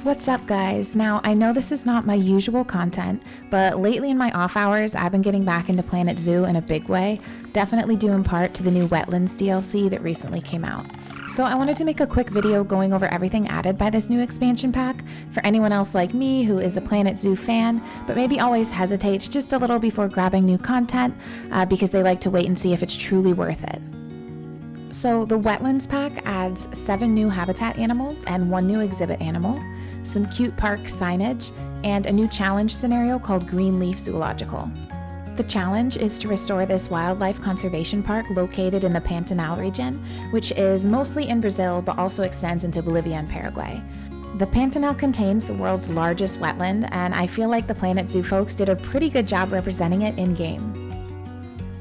What's up, guys? Now, I know this is not my usual content, but lately in my off hours, I've been getting back into Planet Zoo in a big way, definitely due in part to the new Wetlands DLC that recently came out. So I wanted to make a quick video going over everything added by this new expansion pack for anyone else like me who is a Planet Zoo fan, but maybe always hesitates just a little before grabbing new content because they like to wait and see if it's truly worth it. So the Wetlands pack adds 7 new habitat animals and 1 new exhibit animal, some cute park signage, and a new challenge scenario called Greenleaf Zoological. The challenge is to restore this wildlife conservation park located in the Pantanal region, which is mostly in Brazil but also extends into Bolivia and Paraguay. The Pantanal contains the world's largest wetland, and I feel like the Planet Zoo folks did a pretty good job representing it in-game.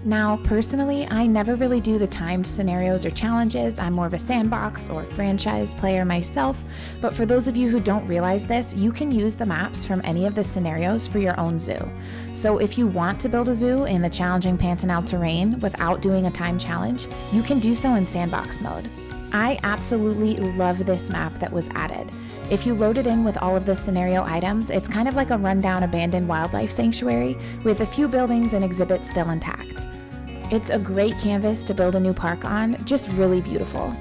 Now, personally, I never really do the timed scenarios or challenges. I'm more of a sandbox or franchise player myself, but for those of you who don't realize this, you can use the maps from any of the scenarios for your own zoo. So if you want to build a zoo in the challenging Pantanal terrain without doing a time challenge, you can do so in sandbox mode. I absolutely love this map that was added. If you load it in with all of the scenario items, it's kind of like a rundown abandoned wildlife sanctuary with a few buildings and exhibits still intact. It's a great canvas to build a new park on, just really beautiful.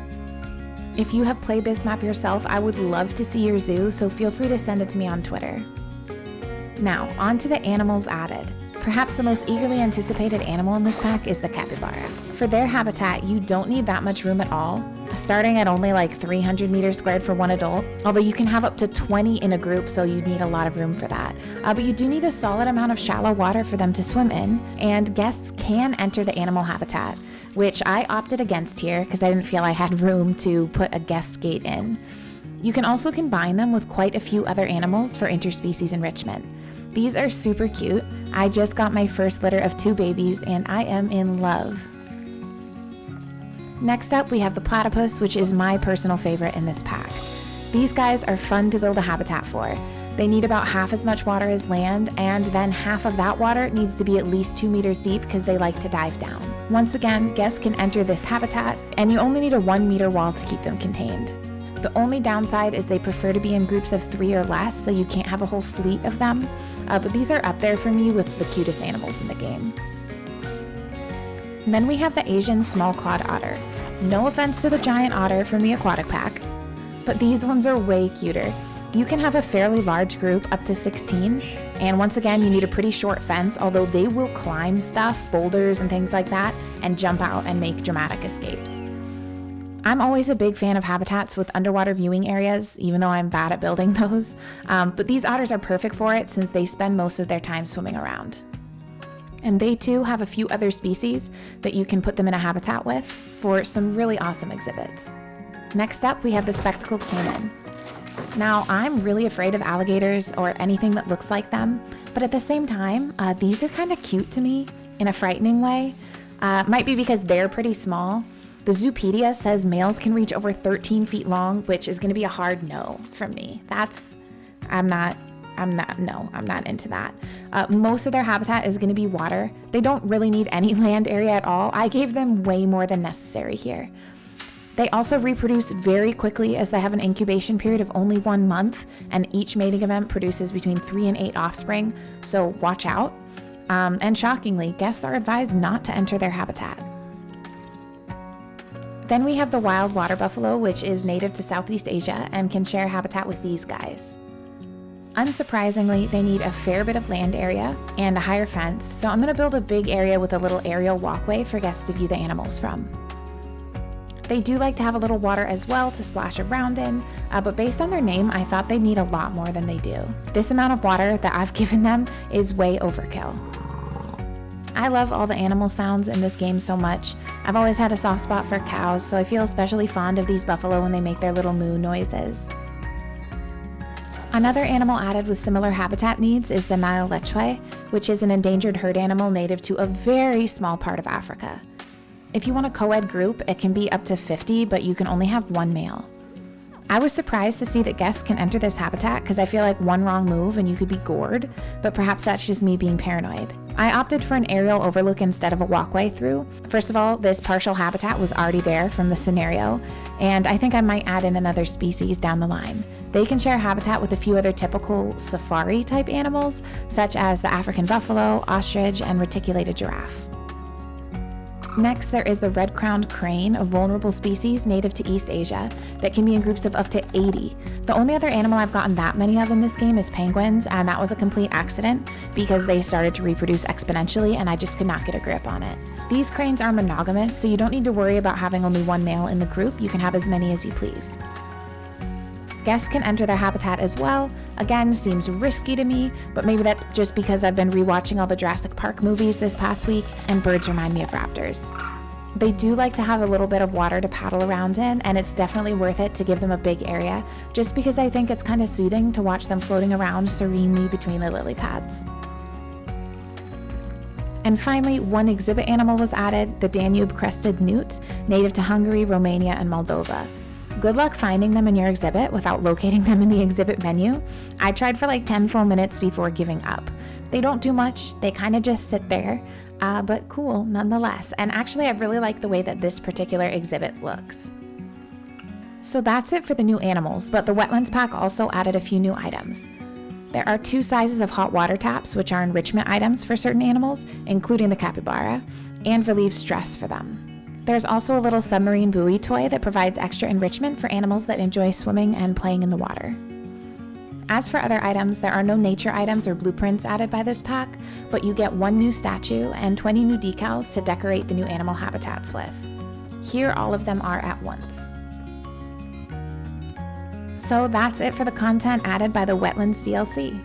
If you have played this map yourself, I would love to see your zoo, so feel free to send it to me on Twitter. Now, on to the animals added. Perhaps the most eagerly anticipated animal in this pack is the capybara. For their habitat, you don't need that much room at all, starting at only like 300 meters squared for one adult, although you can have up to 20 in a group, so you need a lot of room for that. But you do need a solid amount of shallow water for them to swim in, and guests can enter the animal habitat, which I opted against here because I didn't feel I had room to put a guest gate in. You can also combine them with quite a few other animals for interspecies enrichment. These are super cute. I just got my first litter of 2 babies and I am in love. Next up, we have the platypus, which is my personal favorite in this pack. These guys are fun to build a habitat for. They need about half as much water as land, and then half of that water needs to be at least 2 meters deep because they like to dive down. Once again, guests can enter this habitat, and you only need a 1-meter wall to keep them contained. The only downside is they prefer to be in groups of 3 or less, so you can't have a whole fleet of them, but these are up there for me with the cutest animals in the game. And then we have the Asian small-clawed otter. No offense to the giant otter from the aquatic pack, but these ones are way cuter. You can have a fairly large group, up to 16, and once again, you need a pretty short fence, although they will climb stuff, boulders and things like that, and jump out and make dramatic escapes. I'm always a big fan of habitats with underwater viewing areas, even though I'm bad at building those, but these otters are perfect for it since they spend most of their time swimming around. And they too have a few other species that you can put them in a habitat with for some really awesome exhibits. Next up, we have the spectacled caiman. Now, I'm really afraid of alligators or anything that looks like them, but at the same time, these are kind of cute to me in a frightening way. Might be because they're pretty small. The Zoopedia says males can reach over 13 feet long, which is going to be a hard no from me. I'm not into that. Most of their habitat is going to be water. They don't really need any land area at all. I gave them way more than necessary here. They also reproduce very quickly as they have an incubation period of only 1 month, and each mating event produces between 3 and 8 offspring, so watch out. And shockingly, guests are advised not to enter their habitat. Then we have the wild water buffalo, which is native to Southeast Asia and can share habitat with these guys. Unsurprisingly, they need a fair bit of land area and a higher fence, so I'm going to build a big area with a little aerial walkway for guests to view the animals from. They do like to have a little water as well to splash around in, but based on their name, I thought they'd need a lot more than they do. This amount of water that I've given them is way overkill. I love all the animal sounds in this game so much. I've always had a soft spot for cows, so I feel especially fond of these buffalo when they make their little moo noises. Another animal added with similar habitat needs is the Nile lechwe, which is an endangered herd animal native to a very small part of Africa. If you want a co-ed group, it can be up to 50, but you can only have 1 male. I was surprised to see that guests can enter this habitat because I feel like one wrong move and you could be gored, but perhaps that's just me being paranoid. I opted for an aerial overlook instead of a walkway through. First of all, this partial habitat was already there from the scenario, and I think I might add in another species down the line. They can share habitat with a few other typical safari type animals, such as the African buffalo, ostrich, and reticulated giraffe. Next, there is the red-crowned crane, a vulnerable species native to East Asia that can be in groups of up to 80. The only other animal I've gotten that many of in this game is penguins, and that was a complete accident because they started to reproduce exponentially and I just could not get a grip on it. These cranes are monogamous, so you don't need to worry about having only one male in the group. You can have as many as you please. Guests can enter their habitat as well. Again, seems risky to me, but maybe that's just because I've been rewatching all the Jurassic Park movies this past week, and birds remind me of raptors. They do like to have a little bit of water to paddle around in, and it's definitely worth it to give them a big area, just because I think it's kind of soothing to watch them floating around serenely between the lily pads. And finally, one exhibit animal was added, the Danube-crested newt, native to Hungary, Romania, and Moldova. Good luck finding them in your exhibit without locating them in the exhibit menu. I tried for like 10 full minutes before giving up. They don't do much, they kind of just sit there, but cool nonetheless. And actually I really like the way that this particular exhibit looks. So that's it for the new animals, but the Wetlands Pack also added a few new items. There are 2 sizes of hot water taps, which are enrichment items for certain animals, including the capybara, and relieve stress for them. There's also a little submarine buoy toy that provides extra enrichment for animals that enjoy swimming and playing in the water. As for other items, there are no nature items or blueprints added by this pack, but you get 1 new statue and 20 new decals to decorate the new animal habitats with. Here all of them are at once. So that's it for the content added by the Wetlands DLC.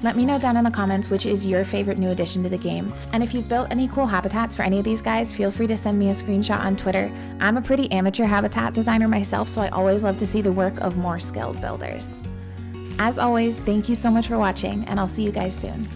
Let me know down in the comments which is your favorite new addition to the game, and if you've built any cool habitats for any of these guys, feel free to send me a screenshot on Twitter. I'm a pretty amateur habitat designer myself, so I always love to see the work of more skilled builders. As always, thank you so much for watching, and I'll see you guys soon.